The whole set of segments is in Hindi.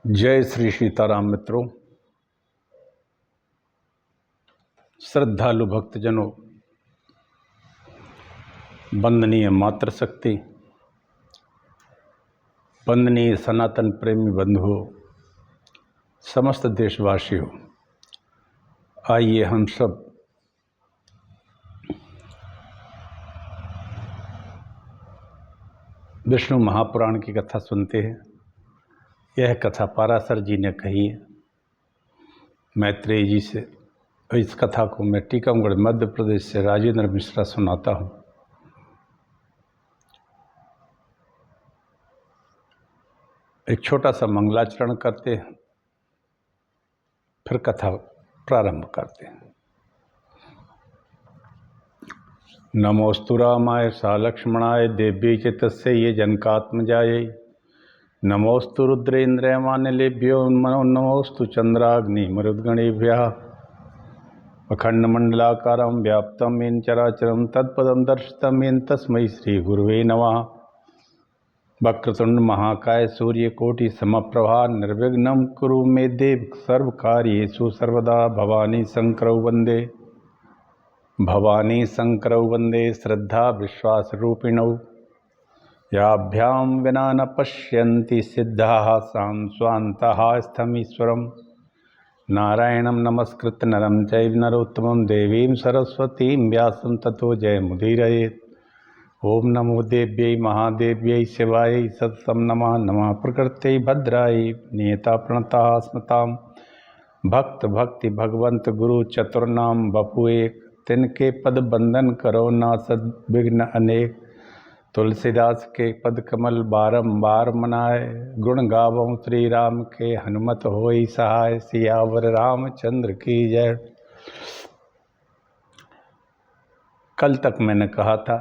जय श्री सीताराम मित्रों, श्रद्धालु भक्तजनों, वंदनीय मातृशक्ति, वंदनीय सनातन प्रेमी बंधुओं, समस्त देशवासियों, आइए हम सब विष्णु महापुराण की कथा सुनते हैं। यह कथा पाराशर जी ने कही है मैत्रेय जी से। इस कथा को मैं टीकमगढ़ मध्य प्रदेश से राजेंद्र मिश्रा सुनाता हूँ। एक छोटा सा मंगलाचरण करते हैं, फिर कथा प्रारंभ करते हैं। नमोस्तु रामाय सालक्ष्मणाय देव्यै च तस्यै जनकात्मजायै। नमोस्तु रुद्रेन्द्रयमानिलेभ्यो नमोस्तु चंद्राग्निमरुद्गणेभ्यः। अखंडमंडलाकारं व्याप्तं येन चराचरं तत्पदं दर्शितं येन तस्मै श्रीगुरुवे नमः। वक्रतुंड महाकाय सूर्यकोटि समप्रभा निर्विघ्नं कुरु मे देव सर्वकार्येषु सर्वदा। भवानी शंकरौ वंदे श्रद्धा विश्वासरूपिणौ। याभ्यां विना न पश्यन्ति सिद्धाः सां स्वान्तः स्थमीश्वरं। नारायणं नमस्कृत्य नरं चैव नरोत्तमं देवीं सरस्वतीं व्यासं ततो जयमुदीरयेत्। ओम नमो देव्यै महादेव्यै शिवायै सततं नमः। नमः प्रकृत्यै भद्रायै नियता प्रणता स्मतां। भक्त भक्ति भगवंत गुरु चतुर्नाम बपु एक। तिनके पद बंदन करो ना सद्विघ्न अनेक। तुलसीदास के पद कमल बारंबार मनाए। गुण गावों श्री राम के हनुमत होई सहाय। सियावर रामचंद्र की जय। कल तक मैंने कहा था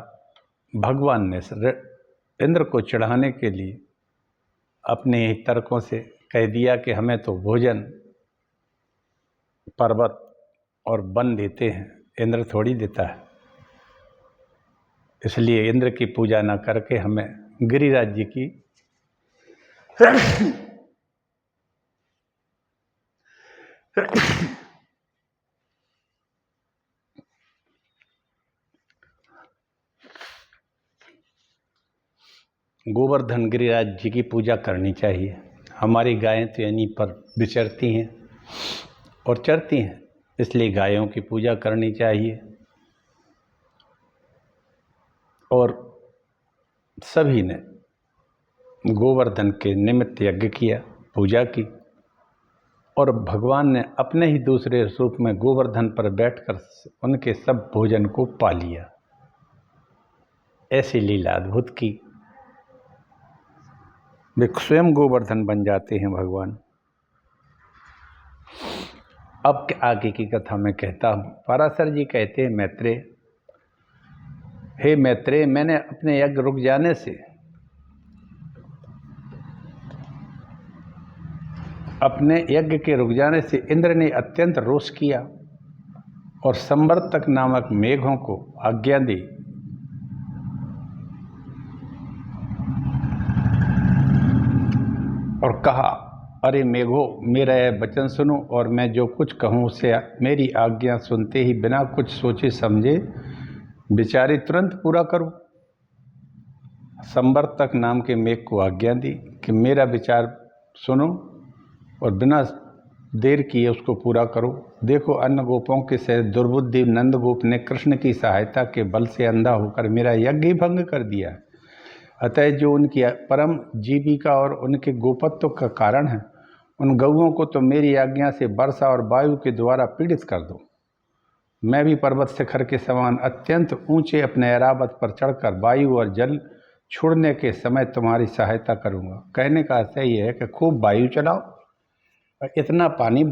भगवान ने इंद्र को चढ़ाने के लिए अपने ही तर्कों से कह दिया कि हमें तो भोजन पर्वत और वन देते हैं, इंद्र थोड़ी देता है। इसलिए इंद्र की पूजा न करके हमें गिरिराज जी की गोवर्धन गिरिराज जी की पूजा करनी चाहिए। हमारी गायें तो यहीं पर विचरती हैं और चरती हैं, इसलिए गायों की पूजा करनी चाहिए। और सभी ने गोवर्धन के निमित्त यज्ञ किया, पूजा की, और भगवान ने अपने ही दूसरे रूप में गोवर्धन पर बैठकर उनके सब भोजन को पा लिया। ऐसी लीला अद्भुत की, वे स्वयं गोवर्धन बन जाते हैं भगवान। अब आगे की कथा मैं कहता हूँ। पराशर जी कहते हैं मैत्रेय, हे मैत्रेय, मैंने अपने यज्ञ रुक जाने से इंद्र ने अत्यंत रोष किया और संवर्तक नामक मेघों को आज्ञा दी और कहा, अरे मेघो, मेरा यह वचन सुनो और मैं जो कुछ कहूँ उसे मेरी आज्ञा सुनते ही बिना कुछ सोचे समझे विचारे तुरंत पूरा करो। संवर्तक नाम के मेघ को आज्ञा दी कि मेरा विचार सुनो और बिना देर किए उसको पूरा करो। देखो, अन्य गोपों के सहित दुर्बुद्धि नंदगोप ने कृष्ण की सहायता के बल से अंधा होकर मेरा यज्ञ ही भंग कर दिया। अतः जो उनकी परम जीविका और उनके गोपत्व का कारण है, उन गौओं को तो मेरी आज्ञा से वर्षा और वायु के द्वारा पीड़ित कर दो। मैं भी पर्वत शिखर के समान अत्यंत ऊंचे अपने ऐरावत पर चढ़कर वायु और जल छोड़ने के समय तुम्हारी सहायता करूंगा। कहने का आशय यह है कि खूब वायु चलाओ और इतना पानी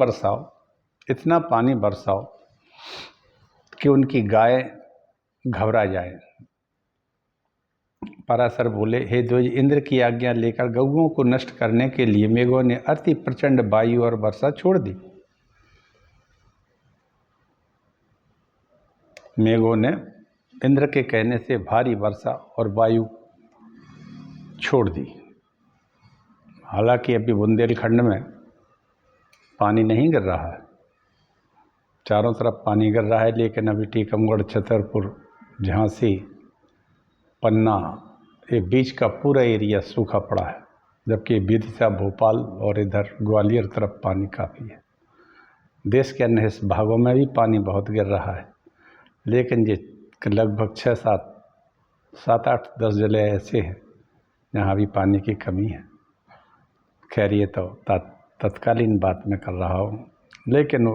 बरसाओ कि उनकी गाय घबरा जाए। पराशर बोले, हे द्विज, इंद्र की आज्ञा लेकर गौओं को नष्ट करने के लिए मेघों ने अति प्रचंड वायु और वर्षा छोड़ दी। मेघों ने इंद्र के कहने से भारी वर्षा और वायु छोड़ दी। हालांकि अभी बुंदेलखंड में पानी नहीं गिर रहा है, चारों तरफ पानी गिर रहा है, लेकिन अभी टीकमगढ़, छतरपुर, झांसी, पन्ना, ये बीच का पूरा एरिया सूखा पड़ा है, जबकि विदिशा, भोपाल और इधर ग्वालियर तरफ पानी काफ़ी है। देश के अन्य भागों में भी पानी बहुत गिर रहा है, लेकिन ये लगभग 7, 8, 10 जिले ऐसे हैं जहाँ भी पानी की कमी है। खैर ये तो तत्कालीन बात मैं कर रहा हूँ, लेकिन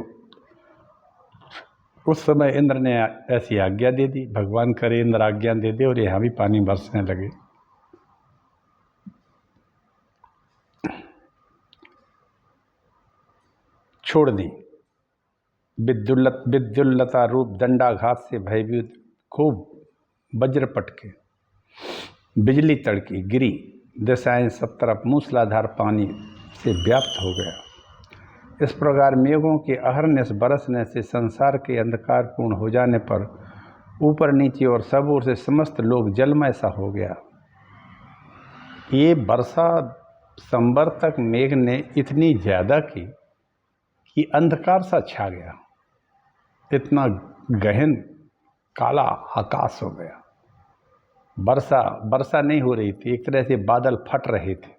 उस समय इंद्र ने ऐसी आज्ञा दे दी, भगवान करे इंद्र आज्ञा दे दे और यहाँ भी पानी बरसने लगे। छोड़ दी। विद्युल्लता रूप दंडाघात से भयभीत खूब वज्र पटके, बिजली तड़की, गिरी, दिशाएं सब तरफ मूसलाधार पानी से व्याप्त हो गया। इस प्रकार मेघों के अहरनिश बरसने से संसार के अंधकारपूर्ण हो जाने पर ऊपर नीचे और सब ओर से समस्त लोग जलमय सा हो गया। ये वर्षा संबर तक मेघ ने इतनी ज़्यादा की कि अंधकार सा छा गया, इतना गहन काला आकाश हो गया। वर्षा नहीं हो रही थी, एक तरह से बादल फट रहे थे।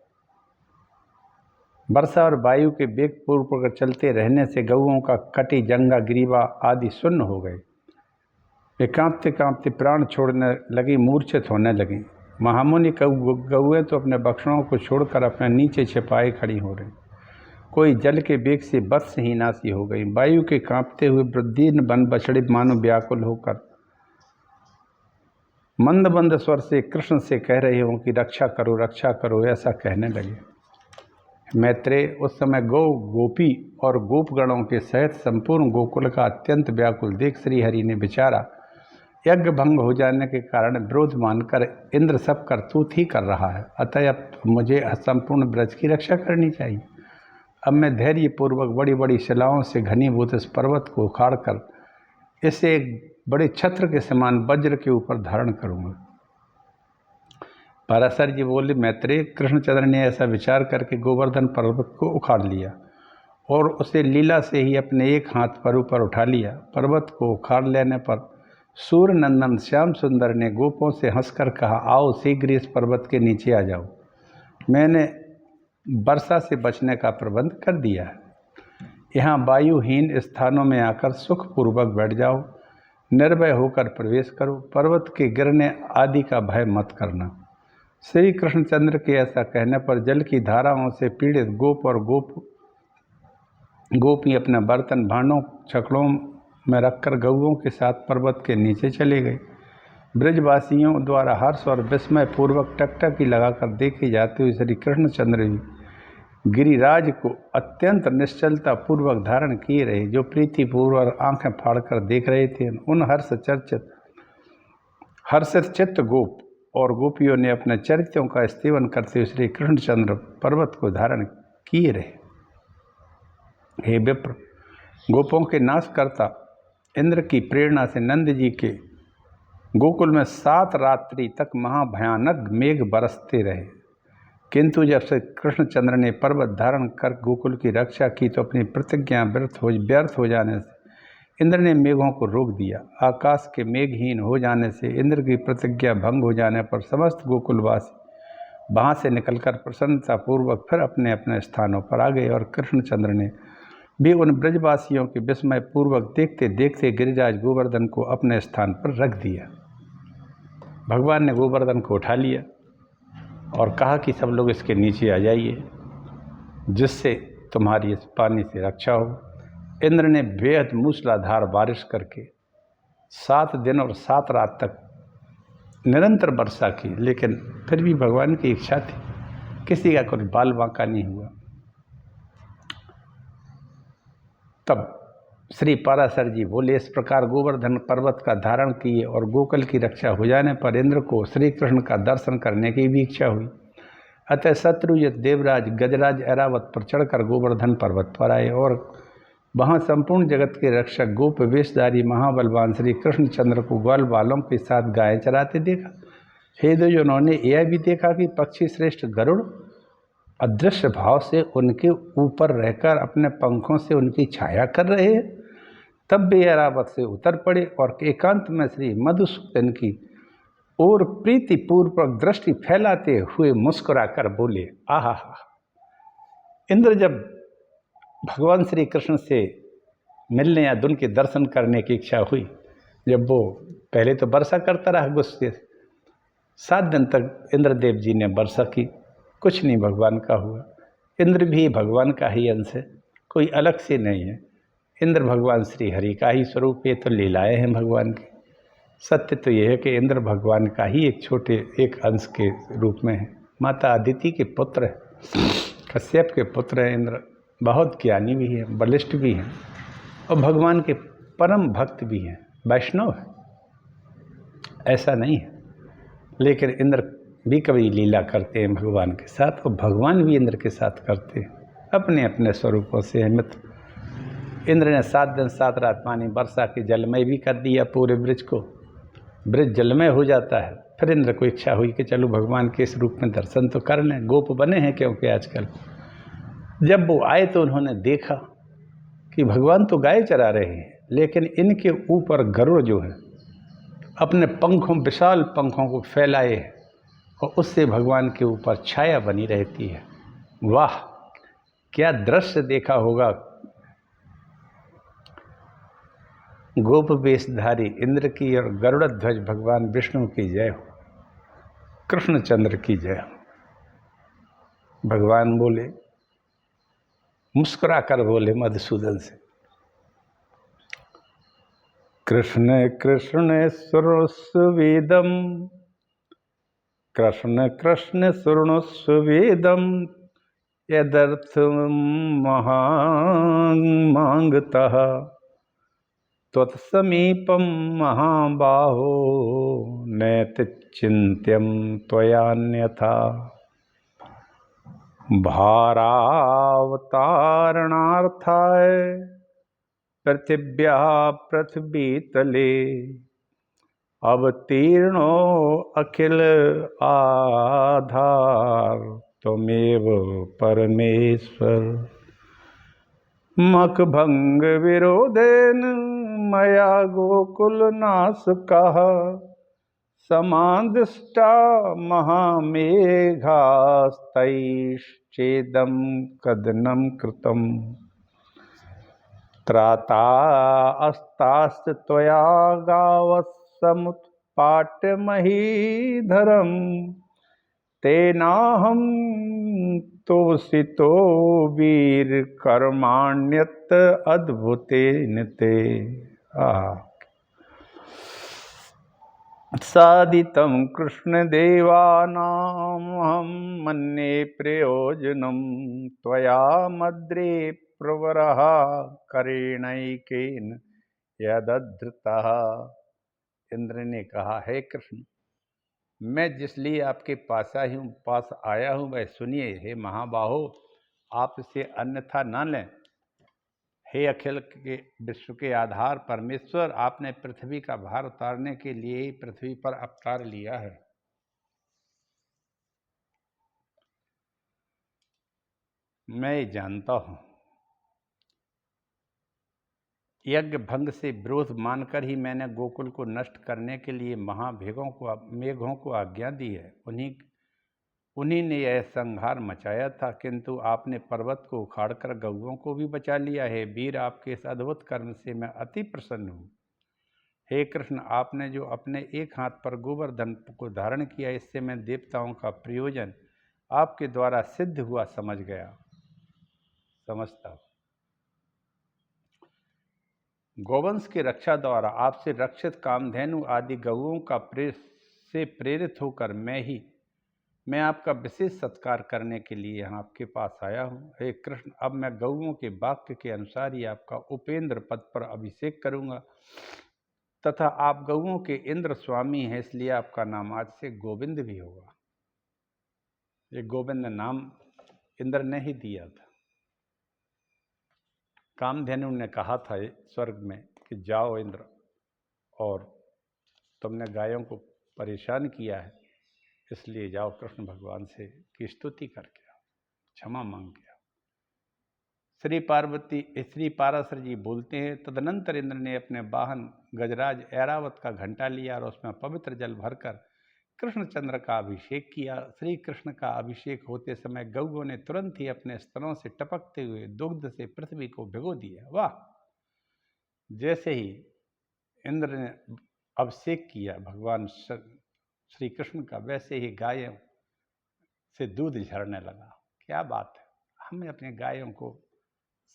वर्षा और वायु के वेग पूर्वक चलते रहने से गऊओं का कटी, जंगा, ग्रीवा आदि सुन्न हो गए। वे कांपते कांपते प्राण छोड़ने लगी, मूर्छित होने लगी। महामुनि गऊएं तो अपने बछड़ों को छोड़कर अपने नीचे छिपाए खड़ी हो रही। कोई जल के वेग से बत्सहीना सी हो गई। वायु के कांपते हुए वृद्धीन बन बछड़े मानो व्याकुल होकर मंद मंद स्वर से कृष्ण से कह रहे हों कि रक्षा करो, ऐसा कहने लगे। मैत्रेय, उस समय गोपी और गोपगणों के सहित संपूर्ण गोकुल का अत्यंत व्याकुल देख श्री हरि ने विचारा, यज्ञ भंग हो जाने के कारण विरोध मानकर इंद्र सब करतूत ही कर रहा है, अतः अब मुझे संपूर्ण ब्रज की रक्षा करनी चाहिए। अब मैं धैर्यपूर्वक बड़ी बड़ी शिलाओं से घनीभूत इस पर्वत को उखाड़कर इसे एक बड़े छत्र के समान वज्र के ऊपर धारण करूँगा। पराशर जी बोले, मैत्रेय, कृष्णचंद्र ने ऐसा विचार करके गोवर्धन पर्वत को उखाड़ लिया और उसे लीला से ही अपने एक हाथ पर ऊपर उठा लिया। पर्वत को उखाड़ लेने पर सूर्य नंदन श्याम सुंदर ने गोपों से हंसकर कहा, आओ शीघ्र इस पर्वत के नीचे आ जाओ, मैंने वर्षा से बचने का प्रबंध कर दिया है। यहाँ वायुहीन स्थानों में आकर सुखपूर्वक बैठ जाओ, निर्भय होकर प्रवेश करो, पर्वत के गिरने आदि का भय मत करना। श्री कृष्णचंद्र के ऐसा कहने पर जल की धाराओं से पीड़ित गोप और गोपी अपने बर्तन, भांडों, छकड़ों में रखकर गऊओं के साथ पर्वत के नीचे चले गए। ब्रजवासियों द्वारा हर्ष और विस्मय पूर्वक टकटकी लगाकर देखे जाते हुए श्री कृष्णचंद्र भी गिरिराज को अत्यंत निश्चलता पूर्वक धारण किए रहे। जो प्रीतिपूर्वक आंखें फाड़कर देख रहे थे, उन हर्षित चित्त गोप और गोपियों ने अपने चरित्रों का स्तवन करते हुए श्री कृष्णचंद्र पर्वत को धारण किए रहे। हे विप्र, गोपों के नाशकर्ता इंद्र की प्रेरणा से नंद जी के गोकुल में 7 रात्रि तक महाभयानक मेघ बरसते रहे, किंतु जब से कृष्णचंद्र ने पर्वत धारण कर गोकुल की रक्षा की तो अपनी प्रतिज्ञा व्यर्थ हो जाने से इंद्र ने मेघों को रोक दिया। आकाश के मेघहीन हो जाने से इंद्र की प्रतिज्ञा भंग हो जाने पर समस्त गोकुलवासी वहाँ से निकलकर प्रसन्नतापूर्वक फिर अपने अपने स्थानों पर आ गए और कृष्णचंद्र ने भी उन ब्रजवासियों के विस्मय पूर्वक देखते देखते गिरिराज गोवर्धन को अपने स्थान पर रख दिया। भगवान ने गोवर्धन को उठा लिया और कहा कि सब लोग इसके नीचे आ जाइए, जिससे तुम्हारी इस पानी से रक्षा हो। इंद्र ने बेहद मूसलाधार बारिश करके 7 दिन और 7 रात तक निरंतर वर्षा की, लेकिन फिर भी भगवान की इच्छा थी, किसी का कोई बाल बांका नहीं हुआ। तब श्री पराशर जी बोले, इस प्रकार गोवर्धन पर्वत का धारण किए और गोकुल की रक्षा हो जाने पर इंद्र को श्री कृष्ण का दर्शन करने की भी इच्छा हुई। अतः शत्रुजित देवराज गजराज ऐरावत पर चढ़कर गोवर्धन पर्वत पर आए और वहाँ संपूर्ण जगत के रक्षक गोप वेशधारी महाबलवान श्री कृष्णचंद्र को ग्वाल बालों के साथ गायें चराते देखा। हे द्विजों, उन्होंने यह भी देखा कि पक्षी श्रेष्ठ गरुड़ अदृश्य भाव से उनके ऊपर रहकर अपने पंखों से उनकी छाया कर रहे हैं। तब भी ऐरावत से उतर पड़े और एकांत में श्री मधुसूदन की और प्रीतिपूर्वक दृष्टि फैलाते हुए मुस्कुराकर बोले, आहा हा। इंद्र जब भगवान श्री कृष्ण से मिलने या उनके दर्शन करने की इच्छा हुई, जब वो पहले तो वर्षा करता रहा गुस्से से, 7 दिन तक इंद्रदेव जी ने वर्षा की, कुछ नहीं भगवान का हुआ। इंद्र भी भगवान का ही अंश है, कोई अलग से नहीं है। इंद्र भगवान श्री हरि का ही स्वरूप, ये तो लीलाएं हैं भगवान की। सत्य तो यह है कि इंद्र भगवान का ही एक अंश के रूप में है। माता अदिति के पुत्र है, कश्यप के पुत्र हैं इंद्र, बहुत ज्ञानी भी हैं, बलिष्ठ भी हैं और भगवान के परम भक्त भी हैं, वैष्णव है, ऐसा नहीं है। लेकिन इंद्र भी कभी लीला करते हैं भगवान के साथ और भगवान भी इंद्र के साथ करते हैं, अपने अपने स्वरूपों से अमित। इंद्र ने 7 दिन 7 रात पानी वर्षा के जलमय भी कर दिया पूरे ब्रिज को, ब्रिज जलमय हो जाता है। फिर इंद्र को इच्छा हुई कि चलो भगवान के इस रूप में दर्शन तो कर लें, गोप बने हैं क्योंकि आजकल। जब वो आए तो उन्होंने देखा कि भगवान तो गाय चरा रहे हैं, लेकिन इनके ऊपर गरुड़ जो है अपने पंखों, विशाल पंखों को फैलाए और उससे भगवान के ऊपर छाया बनी रहती है। वाह, क्या दृश्य देखा होगा। गोप वेशधारी इंद्र की और गरुड़ ध्वज भगवान विष्णु की जय हो, कृष्णचंद्र की जय हो। भगवान बोले, मुस्कुरा कर बोले मधुसूदन से, कृष्ण कृष्ण सुरस्वेदम, कृष्ण कृष्ण सुरनुस्वेदम, यदर्थ मांगतः त्वत्समीपम महाबाहो नैत चिंत्यम त्वयान्यथा। भारावतारणार्थाय पृथिव्या पृथ्वीतले अवतीर्णो अखिल आधार त्वमेव परमेश्वर। मखभंग विरोधेन मया गोकुलनाशकः समादिष्टा महामेघास्तैश्चेदं कदनं कृतं। त्राता अस्तास्त त्वया गावस्समुत्पाट्य महीधरम्, तेनाहं तोषितो वीर कर्माण्यत अद्भुतेन ते। सादितं कृष्णदेवानामहं मन्ये प्रयोजनं, त्वया मद्रे प्रवरः करेणैकेन यदधृतः। इंद्र ने कहा, हे कृष्ण, मैं जिसलिए आपके पास आया हूँ वह सुनिए। हे महाबाहो, आप इसे अन्यथा न लें। हे अखिल के विश्व के आधार परमेश्वर, आपने पृथ्वी का भार उतारने के लिए ही पृथ्वी पर अवतार लिया है। मैं जानता हूँ, यज्ञ भंग से विरोध मानकर ही मैंने गोकुल को नष्ट करने के लिए मेघों को आज्ञा दी है। उन्हीं ने यह संहार मचाया था, किंतु आपने पर्वत को उखाड़कर गौओं को भी बचा लिया है। वीर, आपके इस अद्भुत कर्म से मैं अति प्रसन्न हूँ। हे कृष्ण, आपने जो अपने एक हाथ पर गोवर्धन को धारण किया, इससे मैं देवताओं का प्रयोजन आपके द्वारा सिद्ध हुआ समझता हूँ। गौवंश की रक्षा द्वारा आपसे रक्षित कामधेनु आदि गौओं का से प्रेरित होकर मैं आपका विशेष सत्कार करने के लिए यहाँ आपके पास आया हूँ। हे कृष्ण, अब मैं गौओं के वाक्य के अनुसार ही आपका उपेंद्र पद पर अभिषेक करूँगा तथा आप गौओं के इंद्र स्वामी हैं, इसलिए आपका नाम आज से गोविंद भी होगा। ये गोविंद नाम इंद्र ने ही दिया था। कामधेनु ने कहा था स्वर्ग में कि जाओ इंद्र, और तुमने गायों को परेशान किया है, इसलिए जाओ कृष्ण भगवान से की स्तुति करके आओ। क्षमा मांग के आओ। श्री पाराशर जी बोलते हैं, तदनंतर इंद्र ने अपने वाहन गजराज ऐरावत का घंटा लिया और उसमें पवित्र जल भरकर कृष्णचंद्र का अभिषेक किया। श्री कृष्ण का अभिषेक होते समय गौओं ने तुरंत ही अपने स्तनों से टपकते हुए दुग्ध से पृथ्वी को भिगो दिया। वाह! जैसे ही इंद्र ने अभिषेक किया भगवान श्री कृष्ण का, वैसे ही गायों से दूध झरने लगा। क्या बात है! हमें अपने गायों को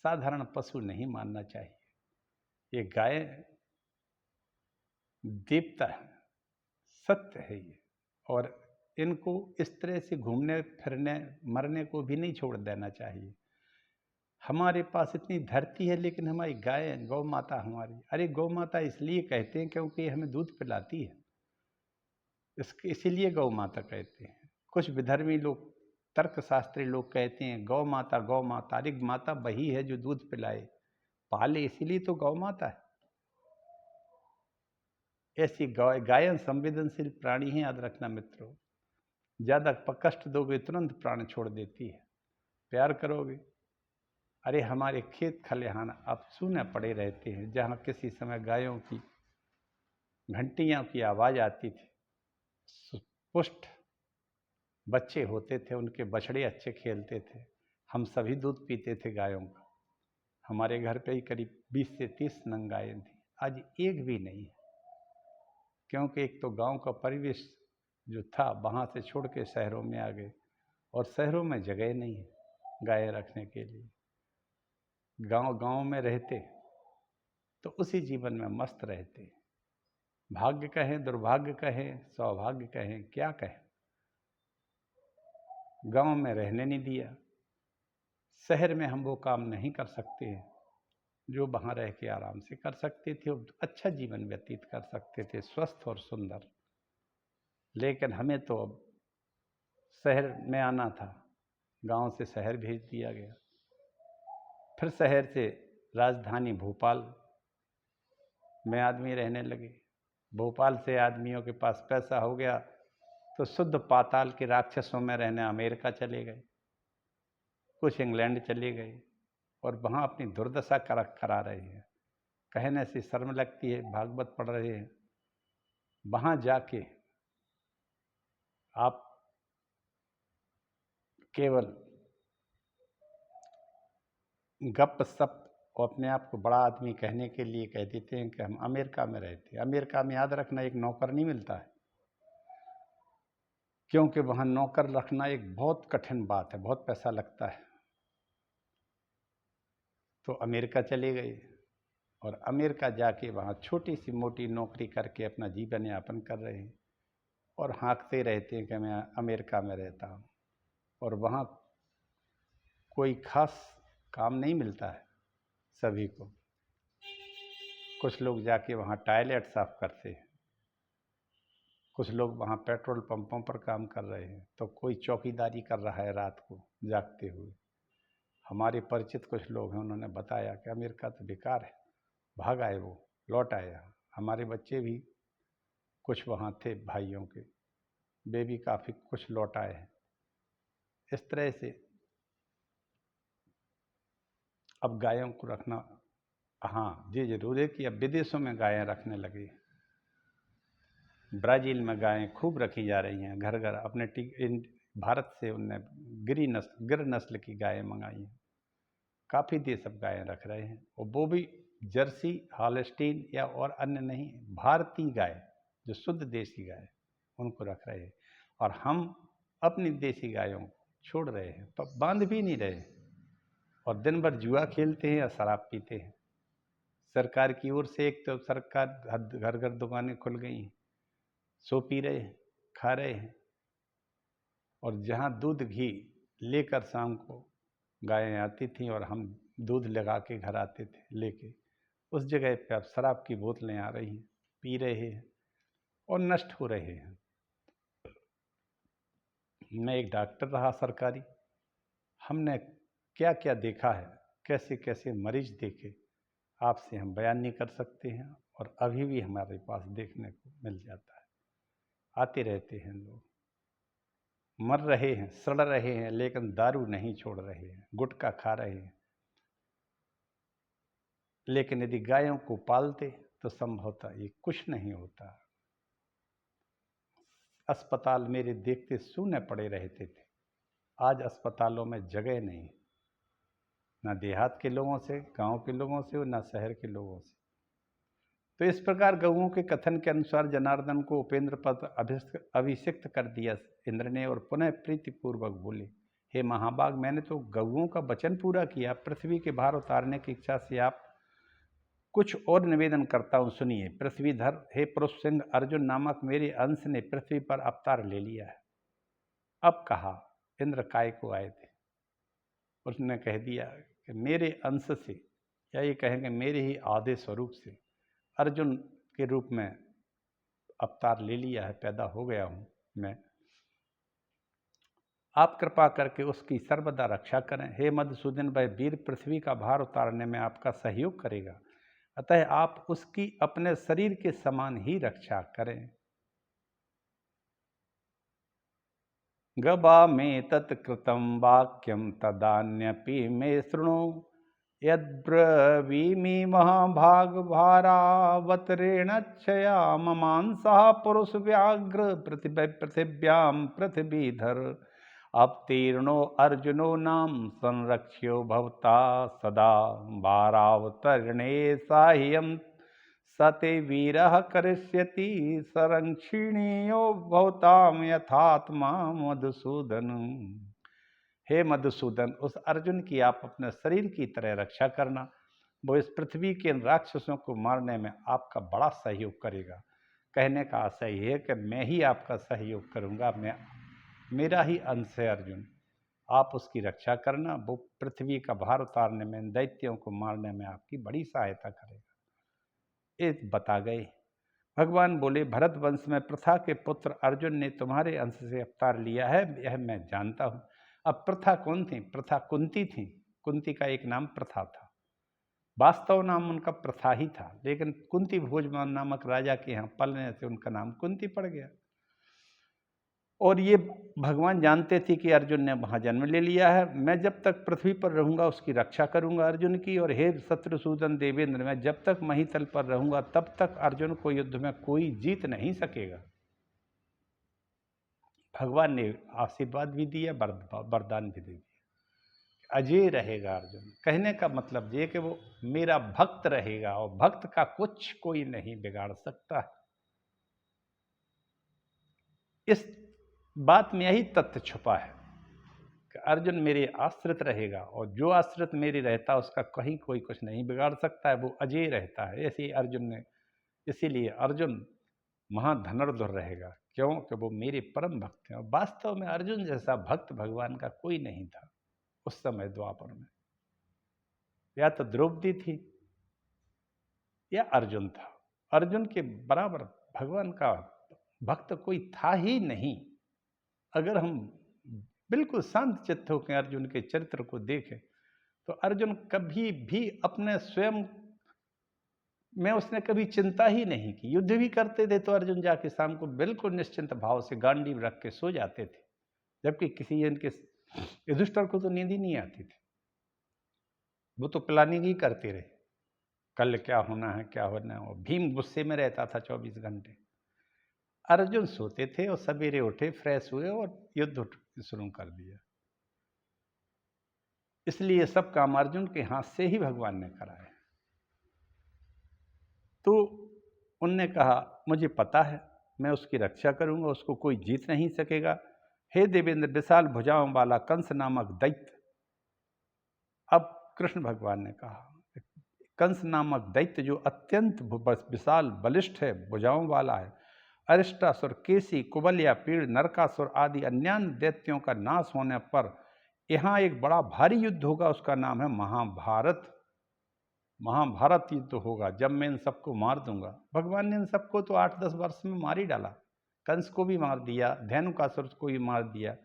साधारण पशु नहीं मानना चाहिए। ये गाय देवता है, सत्य है ये, और इनको इस तरह से घूमने फिरने मरने को भी नहीं छोड़ देना चाहिए। हमारे पास इतनी धरती है लेकिन हमारी गाय, गौ माता हमारी, अरे गौ माता इसलिए कहते हैं क्योंकि हमें दूध पिलाती है, इसीलिए गौ माता कहते हैं। कुछ विधर्मी लोग, तर्कशास्त्री लोग कहते हैं गौ माता गौ माता, अरे माता वही है जो दूध पिलाए पाले, इसीलिए तो गौ माता है। ऐसी गायन संवेदनशील प्राणी है, याद रखना मित्रों। ज़्यादा कष्ट दोगे तुरंत प्राण छोड़ देती है। प्यार करोगे, अरे हमारे खेत खलिहान अब सूने पड़े रहते हैं, जहाँ किसी समय गायों की घंटियों की आवाज़ आती थी, पुष्ट बच्चे होते थे, उनके बछड़े अच्छे खेलते थे, हम सभी दूध पीते थे गायों का। हमारे घर पे ही करीब 20 से 30 नंग गायें थी, आज एक भी नहीं है, क्योंकि एक तो गांव का परिवेश जो था वहाँ से छोड़ के शहरों में आ गए, और शहरों में जगह नहीं है गायें रखने के लिए। गांव में रहते तो उसी जीवन में मस्त रहते। भाग्य कहें, दुर्भाग्य कहें, सौभाग्य कहें, क्या कहें, गांव में रहने नहीं दिया। शहर में हम वो काम नहीं कर सकते हैं जो वहाँ रह के आराम से कर सकते थे, अच्छा जीवन व्यतीत कर सकते थे, स्वस्थ और सुंदर। लेकिन हमें तो अब शहर में आना था, गांव से शहर भेज दिया गया, फिर शहर से राजधानी भोपाल में आदमी रहने लगे। भोपाल से आदमियों के पास पैसा हो गया तो शुद्ध पाताल के राक्षसों में रहने अमेरिका चले गए, कुछ इंग्लैंड चले गए, और वहाँ अपनी दुर्दशा करा रहे हैं। कहने से शर्म लगती है, भागवत पढ़ रहे हैं। वहाँ जाके आप केवल गप सप और अपने आप को बड़ा आदमी कहने के लिए कह देते हैं कि हम अमेरिका में रहते हैं। अमेरिका में याद रखना एक नौकर नहीं मिलता है, क्योंकि वहाँ नौकर रखना एक बहुत कठिन बात है, बहुत पैसा लगता है। तो अमेरिका चले गए और अमेरिका जाके वहाँ छोटी सी मोटी नौकरी करके अपना जीवन यापन कर रहे हैं, और हाँकते रहते हैं कि मैं अमेरिका में रहता हूँ। और वहाँ कोई खास काम नहीं मिलता है सभी को। कुछ लोग जाके वहाँ टॉयलेट साफ करते हैं, कुछ लोग वहाँ पेट्रोल पंपों पर काम कर रहे हैं, तो कोई चौकीदारी कर रहा है रात को जागते हुए। हमारे परिचित कुछ लोग हैं, उन्होंने बताया कि अमेरिका तो बेकार है, भाग आए, वो लौट आए। हमारे बच्चे भी कुछ वहाँ थे, भाइयों के वे भी काफ़ी कुछ लौट आए हैं। इस तरह से अब गायों को रखना, हाँ ये जरूर है कि अब विदेशों में गायें रखने लगी। ब्राज़ील में गायें खूब रखी जा रही हैं, घर घर। अपने भारत से उनने गिर नस्ल की गायें मंगाई हैं। काफ़ी देश अब गायें रख रहे हैं, और वो भी जर्सी, हॉलस्टीन या और अन्य नहीं, भारतीय गाय जो शुद्ध देसी गाय, उनको रख रहे हैं। और हम अपनी देसी गायों को छोड़ रहे हैं, तो बांध भी नहीं रहे, और दिन भर जुआ खेलते हैं या शराब पीते हैं। सरकार की ओर से एक तो सरकार घर घर दुकानें खुल गई हैं, सो पी रहे हैं, खा रहे हैं, और जहाँ दूध घी लेकर शाम को गायें आती थीं और हम दूध लगा के घर आते थे लेके, उस जगह पे अब शराब की बोतलें आ रही हैं, पी रहे हैं और नष्ट हो रहे हैं। मैं एक डॉक्टर रहा सरकारी, हमने क्या क्या देखा है, कैसे कैसे मरीज देखे, आपसे हम बयान नहीं कर सकते हैं, और अभी भी हमारे पास देखने को मिल जाता है। आते रहते हैं लोग। मर रहे हैं, सड़ रहे हैं, लेकिन दारू नहीं छोड़ रहे हैं, गुटखा खा रहे हैं। लेकिन यदि गायों को पालते तो संभवतः ये कुछ नहीं होता। अस्पताल मेरे देखते शून्य पड़े रहते थे। आज अस्पतालों में जगह नहीं, ना देहात के लोगों से, गांव के लोगों से और ना शहर के लोगों से। तो इस प्रकार गौओं के कथन के अनुसार जनार्दन को उपेंद्र पद अभिषिक्त कर दिया इंद्र ने और पुनः प्रीतिपूर्वक बोले, हे महाभाग, मैंने तो गौओं का वचन पूरा किया। पृथ्वी के भार उतारने की इच्छा से आप कुछ और निवेदन करता हूँ, सुनिए। पृथ्वीधर, हे पुरुष सिंह, अर्जुन नामक मेरे अंश ने पृथ्वी पर अवतार ले लिया है। अब कहा इंद्र काय को आए थे, उसने कह दिया कि मेरे अंश से, या ये कहेंगे मेरे ही आधे स्वरूप से अर्जुन के रूप में अवतार ले लिया है, पैदा हो गया हूँ मैं। आप कृपा करके उसकी सर्वदा रक्षा करें। हे मधुसूदन, वह वीर पृथ्वी का भार उतारने में आपका सहयोग करेगा, अतः आप उसकी अपने शरीर के समान ही रक्षा करें। गबा में तत्कृतं वाक्यम तदान्यपि मे शृणु, यद्ब्रवीमि महाभाग भारावतरेणच्छया ममांसः पुरुष व्याघ्र पृथिव्यां पृथ्वीधर, अवतीर्णो अर्जुनो नाम संरक्ष्यो भवता सदा, भारावतरणे साह्यं सते वीरः करिष्यति, संरक्षणीयो भवतां यथात्मा मधुसूदन। हे मधुसूदन, उस अर्जुन की आप अपने शरीर की तरह रक्षा करना। वो इस पृथ्वी के राक्षसों को मारने में आपका बड़ा सहयोग करेगा। कहने का आशय यह है कि मैं ही आपका सहयोग करूंगा, मेरा ही अंश है अर्जुन, आप उसकी रक्षा करना। वो पृथ्वी का भार उतारने में, दैत्यों को मारने में आपकी बड़ी सहायता करेगा। ये बता गए। भगवान बोले, भरत वंश में प्रथा के पुत्र अर्जुन ने तुम्हारे अंश से अवतार लिया है, यह मैं जानता हूँ। अब प्रथा कौन थी? प्रथा कुंती थी। कुंती का एक नाम प्रथा था, वास्तव नाम उनका प्रथा ही था, लेकिन कुंती भोजमान नामक राजा के यहाँ पलने से उनका नाम कुंती पड़ गया। और ये भगवान जानते थे कि अर्जुन ने वहाँ जन्म ले लिया है। मैं जब तक पृथ्वी पर रहूँगा उसकी रक्षा करूँगा अर्जुन की। और हे शत्रुसूदन देवेंद्र, मैं जब तक महीतल पर रहूँगा तब तक अर्जुन को युद्ध में कोई जीत नहीं सकेगा। भगवान ने आशीर्वाद भी दिया, वरदान भी दे दिया, अजय रहेगा अर्जुन। कहने का मतलब ये कि वो मेरा भक्त रहेगा और भक्त का कुछ कोई नहीं बिगाड़ सकता। इस बात में यही तथ्य छुपा है कि अर्जुन मेरे आश्रित रहेगा, और जो आश्रित मेरे रहता है उसका कहीं कोई कुछ नहीं बिगाड़ सकता है, वो अजय रहता है। ऐसे ही अर्जुन ने, इसीलिए अर्जुन महाधनुर्धर रहेगा। क्यों? कि वो मेरे परम भक्त हैं। और वास्तव में अर्जुन जैसा भक्त भगवान का कोई नहीं था उस समय द्वापर में। या तो द्रौपदी थी या अर्जुन था। अर्जुन के बराबर भगवान का भक्त कोई था ही नहीं। अगर हम बिल्कुल शांत चित्त होकर अर्जुन के चरित्र को देखें तो अर्जुन कभी भी अपने स्वयं में उसने कभी चिंता ही नहीं की। युद्ध भी करते थे तो अर्जुन जाके शाम को बिल्कुल निश्चिंत भाव से गांडीव रख के सो जाते थे, जबकि किसी इनके युधिष्ठिर को तो नींद ही नहीं आती थी। वो तो प्लानिंग ही करते रहे, कल क्या होना है क्या होना है। भीम गुस्से में रहता था 24 घंटे। अर्जुन सोते थे और सवेरे उठे, फ्रेश हुए और युद्ध शुरू कर दिया। इसलिए सब काम अर्जुन के हाथ से ही भगवान ने कराया। तो उनने कहा, मुझे पता है मैं उसकी रक्षा करूंगा, उसको कोई जीत नहीं सकेगा। हे देवेंद्र, विशाल भुजाओं वाला कंस नामक दैत्य। अब कृष्ण भगवान ने कहा, कंस नामक दैत्य जो अत्यंत विशाल बलिष्ठ है, भुजाओं वाला है, अरिष्टासुर, केसी, कुबल्या, पीड़, नरकासुर आदि अन्य दैत्यों का नाश होने पर यहाँ एक बड़ा भारी युद्ध होगा, उसका नाम है महाभारत। महाभारत युद्ध होगा जब मैं इन सबको मार दूंगा। भगवान ने इन सबको तो 8-10 वर्ष में मार ही डाला। कंस को भी मार दिया, धेनुकासुर को भी मार दिया।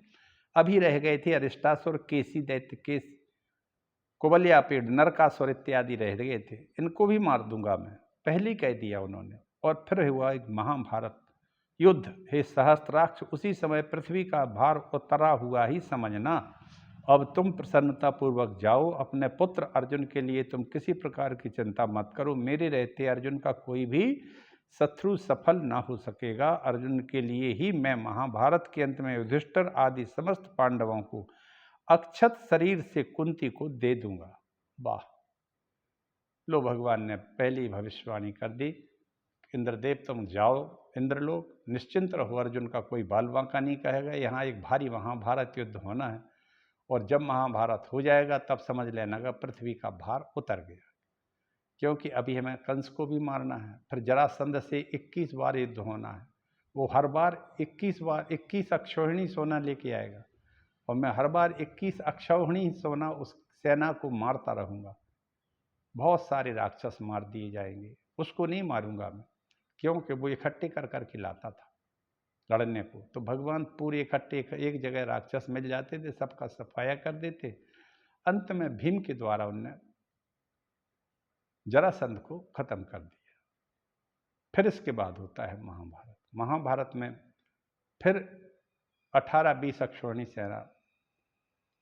अभी रह गए थे अरिष्टासुर, केसी दैत्य, केस, कुबल्या, पीड़, नरकासुर इत्यादि रह गए थे। इनको भी मार दूंगा मैं, पहले ही कह दिया उन्होंने। और फिर हुआ एक महाभारत, युद्ध हे सहस्त्राक्ष, उसी समय पृथ्वी का भार उतरा हुआ ही समझना। अब तुम प्रसन्नतापूर्वक जाओ। अपने पुत्र अर्जुन के लिए तुम किसी प्रकार की चिंता मत करो। मेरे रहते अर्जुन का कोई भी शत्रु सफल ना हो सकेगा। अर्जुन के लिए ही मैं महाभारत के अंत में युधिष्ठिर आदि समस्त पांडवों को अक्षत शरीर से कुंती को दे दूंगा। वाह! लो, भगवान ने पहली भविष्यवाणी कर दी। इंद्रदेव तुम जाओ इंद्रलोक, निश्चिंत रहो, अर्जुन का कोई बाल बांका नहीं कहेगा। यहाँ एक भारी महाभारत युद्ध होना है, और जब महाभारत हो जाएगा तब समझ लेना का पृथ्वी का भार उतर गया। क्योंकि अभी हमें कंस को भी मारना है, फिर जरासंध से 21 बार युद्ध होना है। वो हर बार 21 अक्षौहिणी सोना लेके आएगा, और मैं हर बार 21 अक्षौहिणी सोना उस सेना को मारता रहूँगा। बहुत सारे राक्षस मार दिए जाएंगे। उसको नहीं मारूंगा मैं, क्योंकि वो इकट्ठे कर कर के लाता था लड़ने को। तो भगवान पूरे इकट्ठे एक जगह राक्षस मिल जाते थे, सबका सफाया कर देते। अंत में भीम के द्वारा उनने जरासंध को खत्म कर दिया। फिर इसके बाद होता है महाभारत। महाभारत में फिर 18-20 अक्षौहिणी सेना,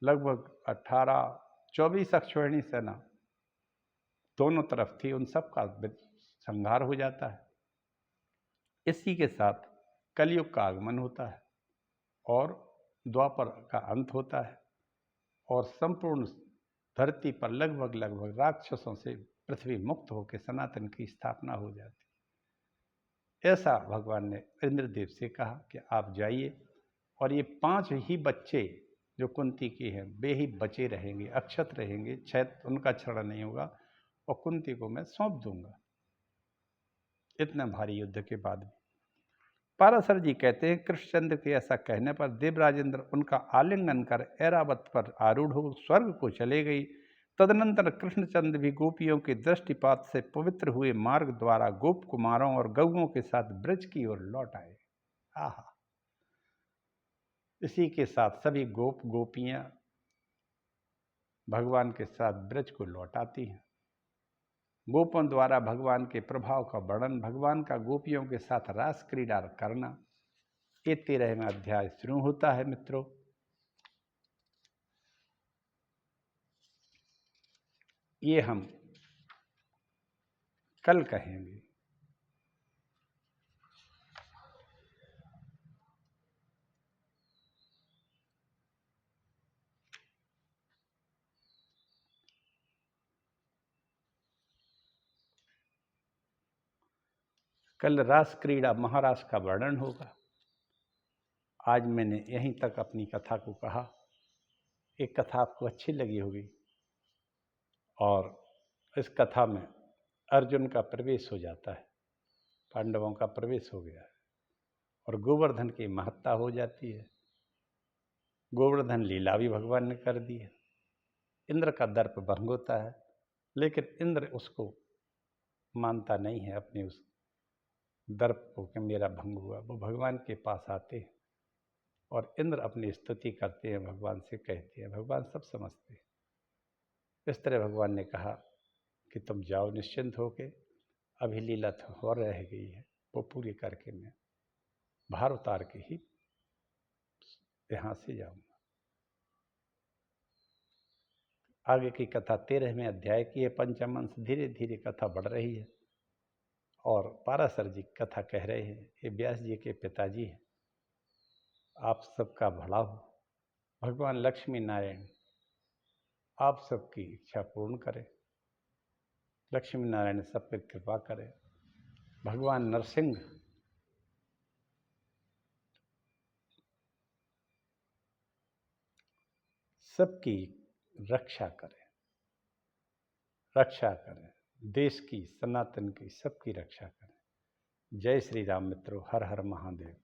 लगभग 18-24 अक्षौहिणी सेना दोनों तरफ थी, उन सब का संहार हो जाता है। इसी के साथ कलयुग का आगमन होता है और द्वापर का अंत होता है, और संपूर्ण धरती पर लगभग राक्षसों से पृथ्वी मुक्त होकर सनातन की स्थापना हो जाती। ऐसा भगवान ने इंद्रदेव से कहा कि आप जाइए, और ये 5 ही बच्चे जो कुंती के हैं वे ही बचे रहेंगे, अक्षत रहेंगे, शायद उनका क्षरण नहीं होगा, और कुंती को मैं सौंप दूंगा। इतना भारी युद्ध के बाद भी पाराशर जी कहते हैं, कृष्णचंद्र के ऐसा कहने पर देवराजेंद्र उनका आलिंगन कर ऐरावत पर आरूढ़ हो स्वर्ग को चले गई। तदनंतर कृष्णचंद्र भी गोपियों के दृष्टिपात से पवित्र हुए मार्ग द्वारा गोप कुमारों और गौओं के साथ ब्रज की ओर लौट आए। आहा! इसी के साथ सभी गोप गोपियां भगवान के साथ ब्रज को लौट आती हैं। गोपों द्वारा भगवान के प्रभाव का वर्णन, भगवान का गोपियों के साथ रास क्रीड़ा करना, ये 13वें अध्याय शुरू होता है। मित्रों, ये हम कल कहेंगे। कल रास क्रीड़ा महारास का वर्णन होगा। आज मैंने यहीं तक अपनी कथा को कहा। एक कथा आपको अच्छी लगी होगी, और इस कथा में अर्जुन का प्रवेश हो जाता है, पांडवों का प्रवेश हो गया है, और गोवर्धन की महत्ता हो जाती है। गोवर्धन लीला भी भगवान ने कर दी है। इंद्र का दर्प भंग होता है, लेकिन इंद्र उसको मानता नहीं है, अपने उस दर्प को कि मेरा भंग हुआ। वो भगवान के पास आते हैं और इंद्र अपनी स्तुति करते हैं, भगवान से कहते हैं, भगवान सब समझते हैं। इस तरह भगवान ने कहा कि तुम जाओ निश्चिंत होके, अभी लीला तो और रह गई है, वो पूरी करके मैं भार उतार के ही यहाँ से जाऊंगा। आगे की कथा 13वें अध्याय की है। पंचम से धीरे धीरे कथा बढ़ रही है, और पाराशर जी कथा कह रहे हैं, ये व्यास जी के पिताजी हैं, आप सबका भला हो। भगवान लक्ष्मी नारायण आप सबकी इच्छा पूर्ण करें। लक्ष्मी नारायण सब पर कृपा करें। भगवान नरसिंह सबकी रक्षा करें, देश की, सनातन की, सबकी रक्षा करें। जय श्री राम मित्रों। हर हर महादेव।